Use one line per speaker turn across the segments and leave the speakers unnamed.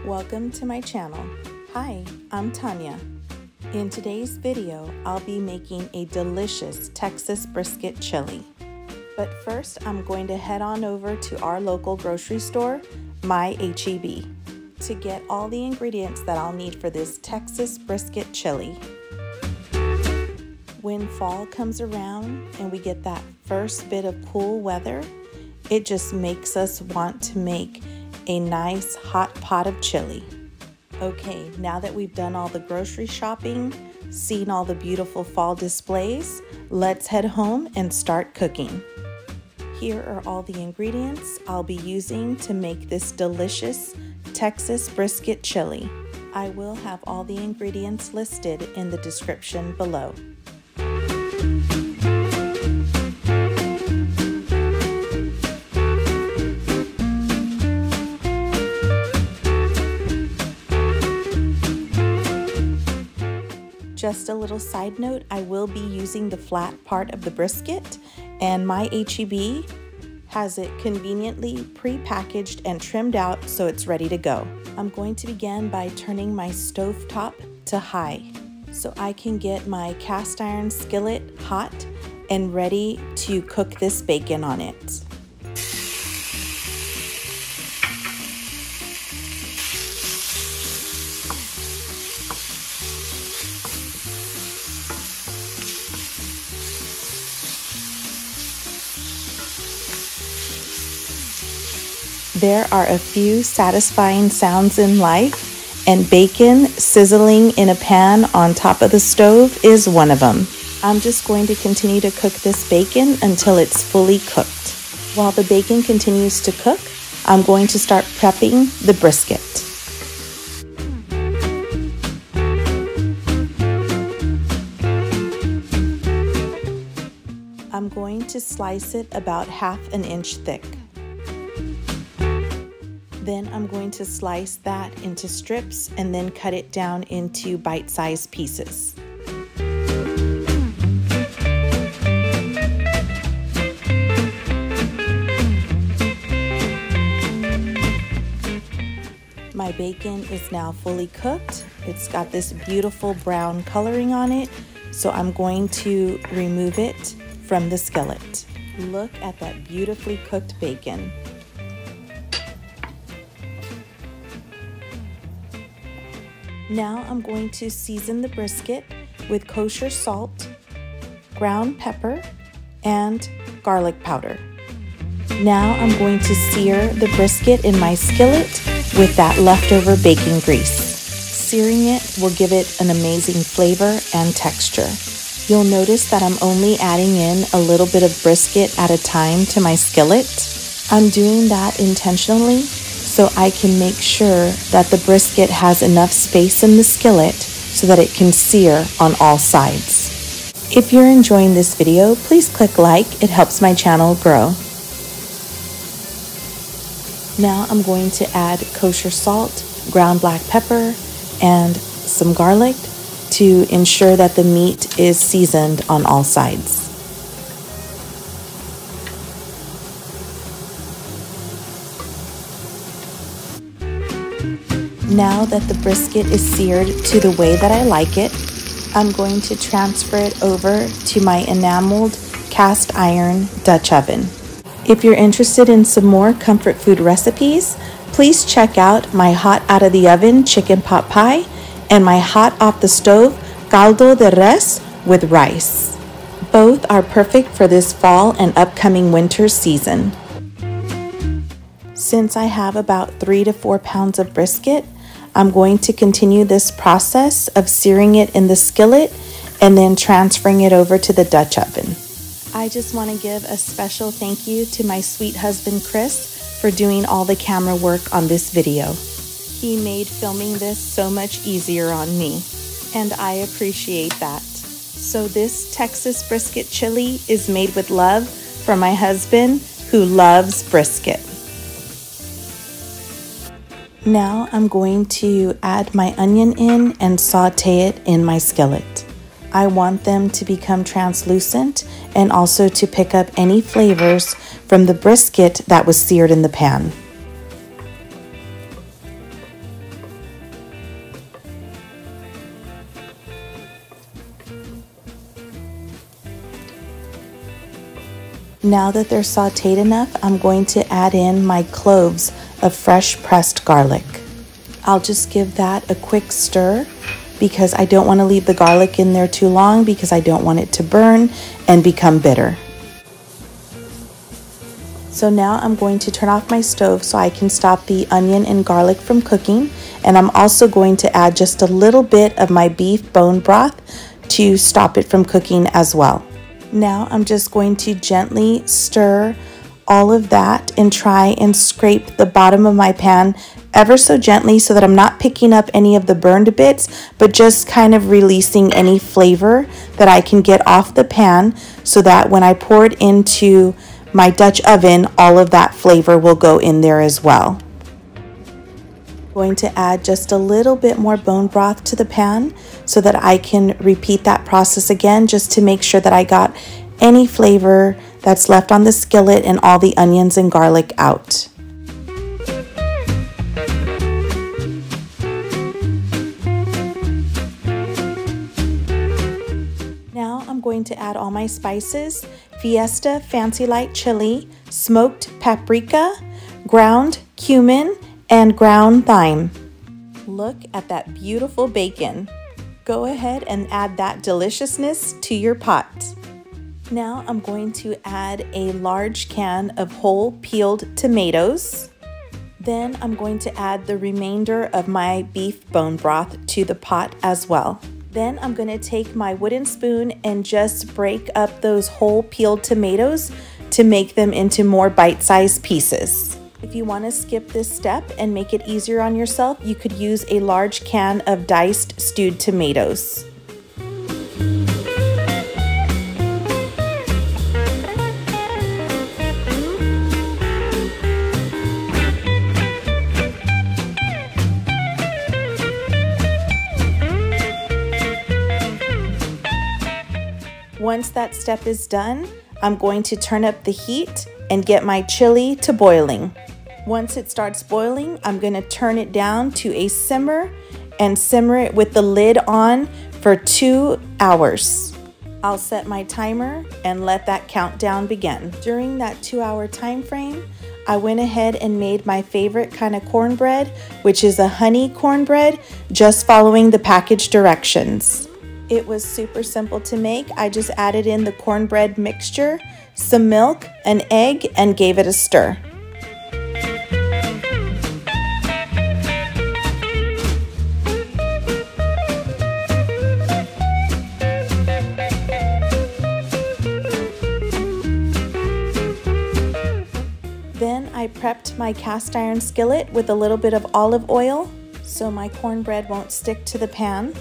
Welcome to my channel. Hi, I'm Tanya. In today's video, I'll be making a delicious Texas brisket chili. But first, I'm going to head on over to our local grocery store, my H-E-B, to get all the ingredients that I'll need for this Texas brisket chili. When fall comes around and we get that first bit of cool weather, it just makes us want to make a nice hot pot of chili. Okay, now that we've done all the grocery shopping, seen all the beautiful fall displays, let's head home and start cooking. Here are all the ingredients I'll be using to make this delicious Texas brisket chili. I will have all the ingredients listed in the description below. Just a little side note, I will be using the flat part of the brisket, and my H-E-B has it conveniently pre-packaged and trimmed out so it's ready to go. I'm going to begin by turning my stove top to high so I can get my cast iron skillet hot and ready to cook this bacon on it. There are a few satisfying sounds in life, and bacon sizzling in a pan on top of the stove is one of them. I'm just going to continue to cook this bacon until it's fully cooked. While the bacon continues to cook, I'm going to start prepping the brisket. I'm going to slice it about ½ an inch thick. Then I'm going to slice that into strips and then cut it down into bite-sized pieces. My bacon is now fully cooked. It's got this beautiful brown coloring on it, so I'm going to remove it from the skillet. Look at that beautifully cooked bacon. Now I'm going to season the brisket with kosher salt, ground pepper, and garlic powder. Now I'm going to sear the brisket in my skillet with that leftover bacon grease. Searing it will give it an amazing flavor and texture. You'll notice that I'm only adding in a little bit of brisket at a time to my skillet. I'm doing that intentionally so I can make sure that the brisket has enough space in the skillet so that it can sear on all sides. If you're enjoying this video, please click like, it helps my channel grow. Now I'm going to add kosher salt, ground black pepper, and some garlic to ensure that the meat is seasoned on all sides. Now that the brisket is seared to the way that I like it, I'm going to transfer it over to my enameled cast iron Dutch oven. If you're interested in some more comfort food recipes, please check out my hot out of the oven chicken pot pie and my hot off the stove caldo de res with rice. Both are perfect for this fall and upcoming winter season. Since I have about 3 to 4 pounds of brisket, I'm going to continue this process of searing it in the skillet and then transferring it over to the Dutch oven. I just want to give a special thank you to my sweet husband Chris for doing all the camera work on this video. He made filming this so much easier on me, and I appreciate that. So this Texas brisket chili is made with love from my husband who loves brisket. Now I'm going to add my onion in and saute it in my skillet. I want them to become translucent and also to pick up any flavors from the brisket that was seared in the pan. Now that they're sauteed enough, I'm going to add in my cloves of fresh pressed garlic. I'll just give that a quick stir because I don't want to leave the garlic in there too long because I don't want it to burn and become bitter. So now I'm going to turn off my stove so I can stop the onion and garlic from cooking, and I'm also going to add just a little bit of my beef bone broth to stop it from cooking as well. Now I'm just going to gently stir all of that and try and scrape the bottom of my pan ever so gently so that I'm not picking up any of the burned bits, but just kind of releasing any flavor that I can get off the pan so that when I pour it into my Dutch oven, all of that flavor will go in there as well. Going to add just a little bit more bone broth to the pan so that I can repeat that process again just to make sure that I got any flavor that's left on the skillet and all the onions and garlic out. Now I'm going to add all my spices: Fiesta Fancy Light Chili, Smoked Paprika, Ground Cumin, and Ground Thyme. Look at that beautiful bacon. Go ahead and add that deliciousness to your pot. Now I'm going to add a large can of whole peeled tomatoes. Then I'm going to add the remainder of my beef bone broth to the pot as well. Then I'm going to take my wooden spoon and just break up those whole peeled tomatoes to make them into more bite-sized pieces. If you want to skip this step and make it easier on yourself, you could use a large can of diced stewed tomatoes. Once that step is done, I'm going to turn up the heat and get my chili to boiling. Once it starts boiling, I'm going to turn it down to a simmer and simmer it with the lid on for 2 hours. I'll set my timer and let that countdown begin. During that 2-hour time frame, I went ahead and made my favorite kind of cornbread, which is a honey cornbread, just following the package directions. It was super simple to make. I just added in the cornbread mixture, some milk, an egg, and gave it a stir. Then I prepped my cast iron skillet with a little bit of olive oil so my cornbread won't stick to the pan.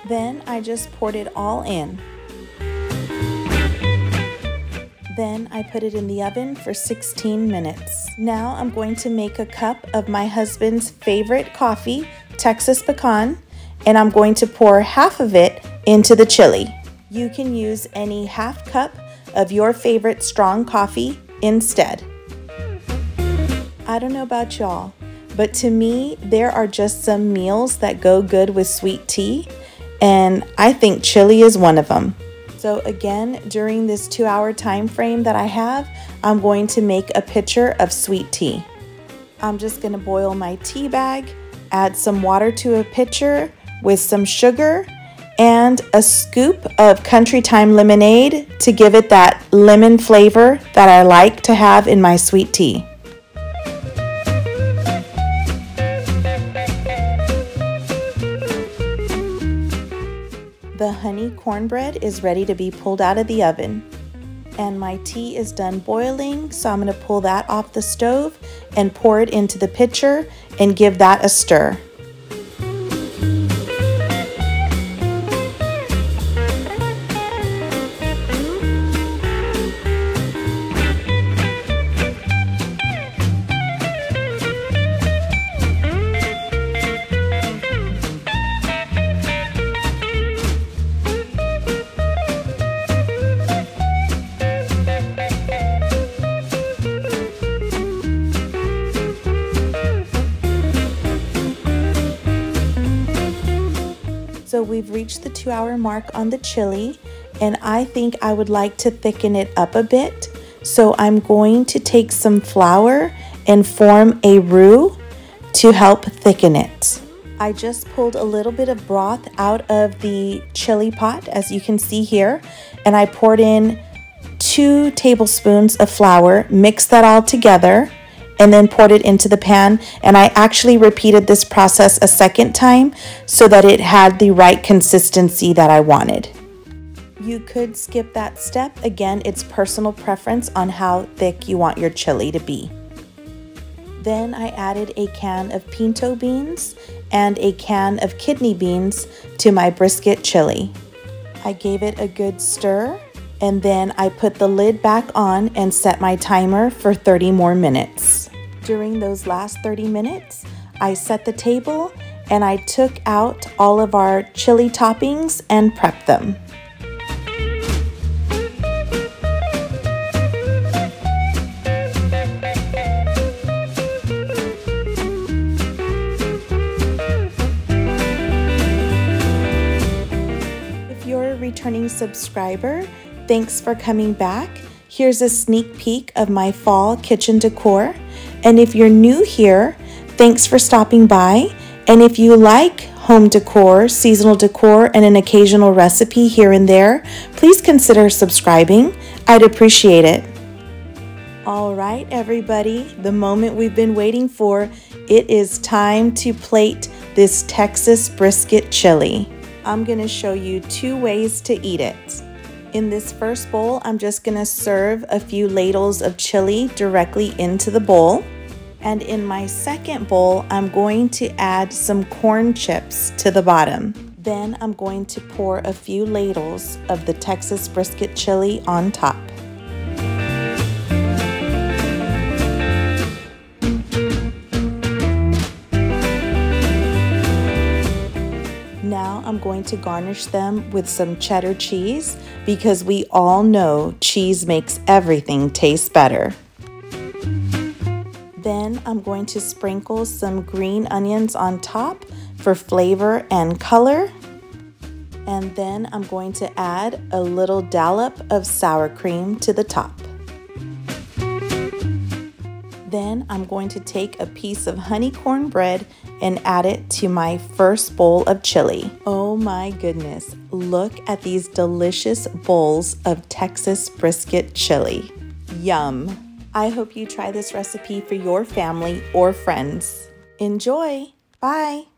Then I just poured it all in. Then I put it in the oven for 16 minutes. Now I'm going to make a cup of my husband's favorite coffee, Texas Pecan, and I'm going to pour half of it into the chili. You can use any half cup of your favorite strong coffee instead. I don't know about y'all, but to me, there are just some meals that go good with sweet tea, and I think chili is one of them. So again, during this 2-hour time frame that I have, I'm going to make a pitcher of sweet tea. I'm just going to boil my tea bag, add some water to a pitcher with some sugar, and a scoop of country thyme lemonade to give it that lemon flavor that I like to have in my sweet tea. The honey cornbread is ready to be pulled out of the oven, and my tea is done boiling, so I'm going to pull that off the stove and pour it into the pitcher and give that a stir. we've reached the 2-hour mark on the chili, and I think I would like to thicken it up a bit. So I'm going to take some flour and form a roux to help thicken it. I just pulled a little bit of broth out of the chili pot, as you can see here, and I poured in 2 tablespoons of flour, mixed that all together, and then poured it into the pan. And I actually repeated this process a second time so that it had the right consistency that I wanted. You could skip that step. Again, it's personal preference on how thick you want your chili to be. Then I added a can of pinto beans and a can of kidney beans to my brisket chili. I gave it a good stir, and then I put the lid back on and set my timer for 30 more minutes. During those last 30 minutes, I set the table and I took out all of our chili toppings and prepped them. Returning subscriber, thanks for coming back. Here's a sneak peek of my fall kitchen decor. And if you're new here, thanks for stopping by. And if you like home decor, seasonal decor, and an occasional recipe here and there, please consider subscribing. I'd appreciate it. All right, everybody, the moment we've been waiting for. It is time to plate this Texas brisket chili. I'm going to show you 2 ways to eat it. In this first bowl, I'm just going to serve a few ladles of chili directly into the bowl. And in my second bowl, I'm going to add some corn chips to the bottom. Then I'm going to pour a few ladles of the Texas brisket chili on top. Now I'm going to garnish them with some cheddar cheese because we all know cheese makes everything taste better. Then I'm going to sprinkle some green onions on top for flavor and color. And then I'm going to add a little dollop of sour cream to the top. Then I'm going to take a piece of honey cornbread and add it to my first bowl of chili. Oh my goodness, look at these delicious bowls of Texas brisket chili. Yum! I hope you try this recipe for your family or friends. Enjoy! Bye!